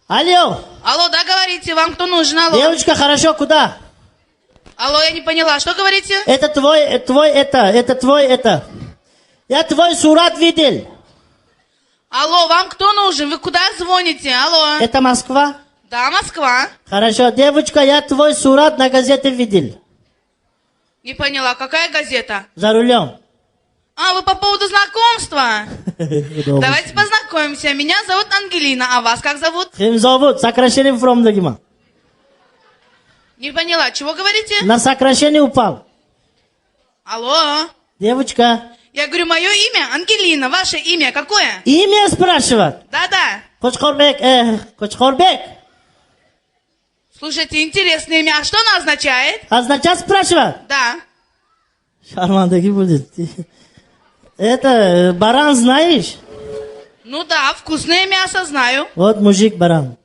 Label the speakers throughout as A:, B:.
A: Алло.
B: Алло, да, говорите, вам кто нужен? Алло.
A: Девочка, хорошо, куда?
B: Алло, я не поняла, что говорите?
A: Это твой, это. Я твой сурат видел.
B: Алло, вам кто нужен? Вы куда звоните? Алло.
A: Это Москва?
B: Да, Москва.
A: Хорошо, девочка, я твой сурат на газете видел.
B: Не поняла, какая газета?
A: За рулем.
B: А, вы по поводу знакомства? Давайте познакомимся. Меня зовут Ангелина, а вас как зовут?
A: Кем зовут? Сокращение from дагима.
B: Не поняла, чего говорите?
A: На сокращение упал.
B: Алло.
A: Девочка.
B: Я говорю, мое имя Ангелина, ваше имя какое?
A: Имя спрашивает.
B: Да-да.
A: Кочхорбек.
B: Слушайте, интересное имя. А что оно означает?
A: Означает спрашивает.
B: Да.
A: Шармандаги будет. Это баран знаешь?
B: Ну да, вкусное мясо знаю.
A: Вот мужик баран.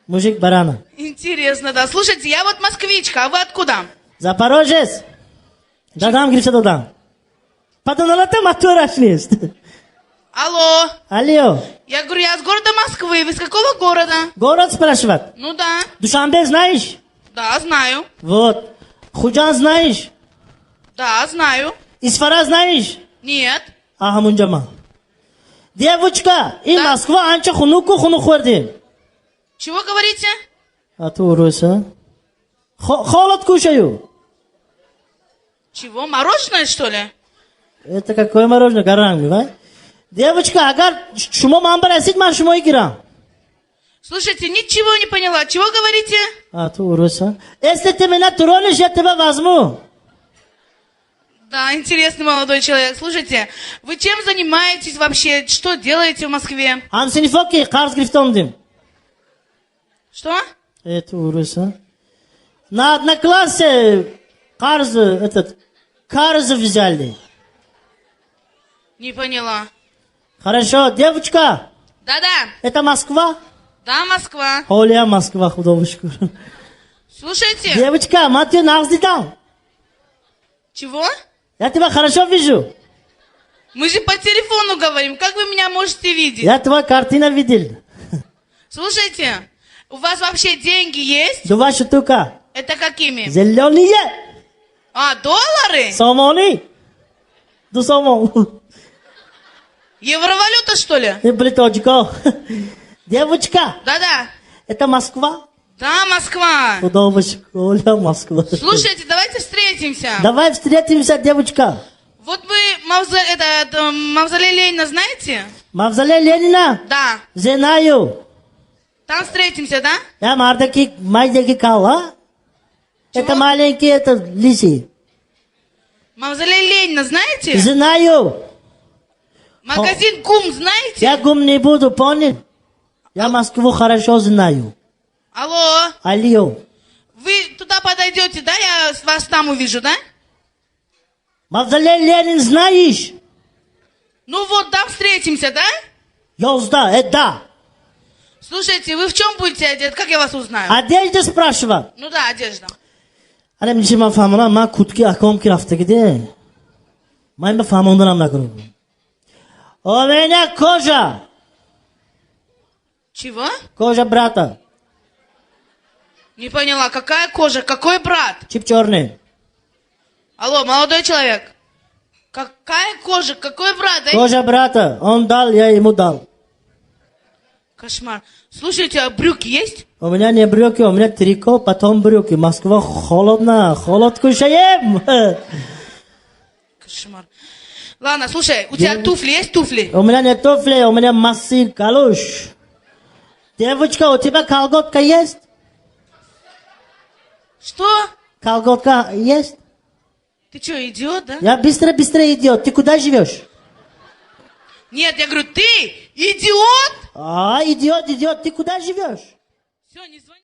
A: Мужик барана.
B: Интересно, да. Слушайте, я вот москвичка, а вы откуда?
A: Запорожец. Дадам, Гриша, дадам. Потом матурашнист.
B: Алло.
A: Алло.
B: Я говорю, я с города Москвы. Вы с какого города?
A: Город спрашивает.
B: Ну да.
A: Душанбе знаешь?
B: Да, знаю.
A: Вот. Худжан знаешь?
B: Да, знаю.
A: Исфара знаешь?
B: Нет.
A: Ага, мунджама. Девочка, и
B: Да.
A: Москва, анча хунуку хунухвардим.
B: Чего говорите?
A: А ты уруса? Холод кушаю.
B: Чего? Мороженое, что ли?
A: Это какое мороженое? Гаранг, да? Девочка, агар шумо мамбар асид ман шумо играм.
B: Слушайте, ничего не поняла. Чего говорите?
A: А ты уруса? Если ты меня тронешь, я тебя возьму.
B: Да, интересный молодой человек. Слушайте, вы чем занимаетесь вообще? Что делаете в Москве?
A: Ансинифоки, карс грифтомдим.
B: Что?
A: Это уруса. На одноклассе карс взяли.
B: Не поняла.
A: Хорошо, девочка,
B: Да-да.
A: это Москва?
B: Да, Москва.
A: Оля, Москва, худовочку.
B: Слушайте.
A: Девочка, мать ее нагзди дам.
B: Чего?
A: Я тебя хорошо вижу.
B: Мы же по телефону говорим. Как вы меня можете видеть?
A: Я твою картину видел.
B: Слушайте, у вас вообще деньги есть?
A: 2 штука.
B: Это какими?
A: Зеленые.
B: А, доллары?
A: Сомони. Ду сомон.
B: Евровалюта, что ли?
A: И плиточко. Девочка,
B: Да-да.
A: это Москва?
B: Да, Москва.
A: Худовочку, Оля, Москва.
B: Слушайте, давайте встретимся.
A: Давай встретимся, девочка.
B: Вот вы мавзолей Ленина знаете?
A: Мавзолей Ленина?
B: Да.
A: Знаю.
B: Там встретимся, да?
A: Я мардеки, майдеки кала. Это маленький, это лиси.
B: Мавзолей Ленина знаете?
A: Знаю.
B: Магазин ГУМ знаете?
A: Я гум не буду, понял? Я Москву хорошо знаю.
B: Алло.
A: Алло.
B: Вы туда подойдете, да? Я вас там увижу, да?
A: Мавзолей Ленин знаешь?
B: Ну вот, там встретимся, да?
A: Ёзда, это.
B: Слушайте, вы в чем будете одет? Как я вас узнаю?
A: Одежда спрашивает.
B: Ну да, одежда.
A: Аре миши ман фамонам, ман кутки аком ки рафта гиде. Ман ба фамонданам накру. У меня кожа.
B: Чего?
A: Кожа брата.
B: Не поняла, какая кожа, какой брат?
A: Чип черный.
B: Алло, молодой человек. Какая кожа, какой брат?
A: Кожа брата. Он дал, я ему дал.
B: Кошмар. Слушайте, а брюки есть?
A: У меня не брюки, у меня трико, потом брюки. Москва холодно, холод кушаем.
B: Кошмар. Ладно, слушай, у тебя туфли есть туфли?
A: У меня не туфли, у меня массив, калуш. Девочка, у тебя колготка есть?
B: Что?
A: Колготка есть?
B: Ты что, идиот, да?
A: Я быстро идет. Ты куда живешь?
B: Нет, я говорю, ты идиот?
A: А, идиот, ты куда живешь?
B: Все, не звони.